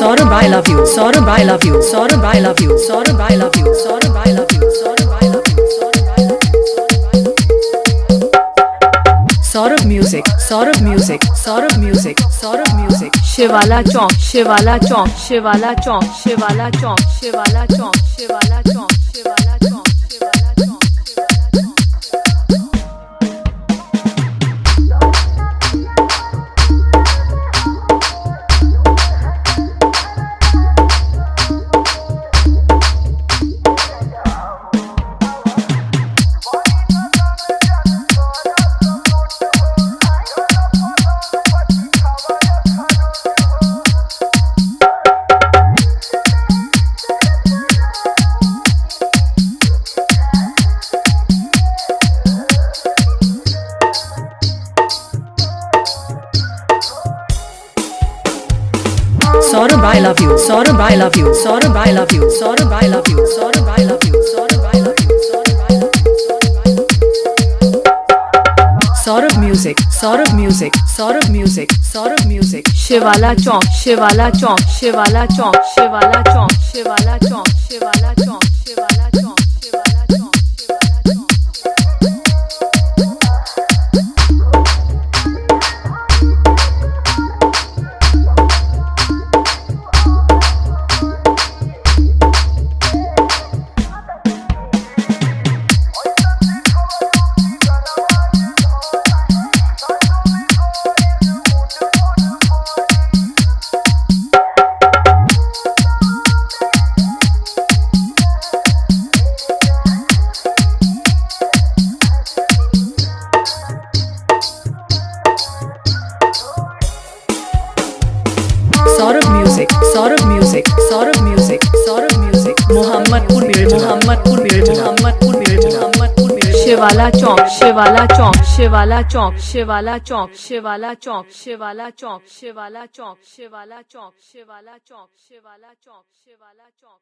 Saurabh, I love you. Saurabh, I love you. Saurabh, I love you. Saurabh, I love you. Saurabh, I love you. Saurabh, I love you. Saurabh music. Saurabh music. Saurabh music. Saurabh music. Shivala Chowk Shivala Chowk Shivala Chowk Shivala Chowk Shivala Chowk Shivala Chowk Shivala Chowk Shivala Chowk Saurabh, I love you. Saurabh, I love you. Saurabh, I love you. Saurabh, I love you. Saurabh, I love you. Saurabh, I love you. Saurabh music. Saurabh music. Saurabh music. Saurabh music. Shivala Chowk Shivala Chowk Shivala Chowk Shivala Chowk Shivala Chowk Shivala Chowk Shivala Chowk Shivala Chowk Saurabh music. Saurabh music. Saurabh music. Saurabh music. Mohammadpur Bhil. Mohammadpur Bhil. Mohammadpur Bhil. Mohammadpur Bhil. Shivala Chowk Shivala Chowk Shivala Chowk Shivala Chowk Shivala Chowk Shivala Chowk Shivala Chowk Shivala Chowk Shivala Chowk Shivala Chowk Shivala Chowk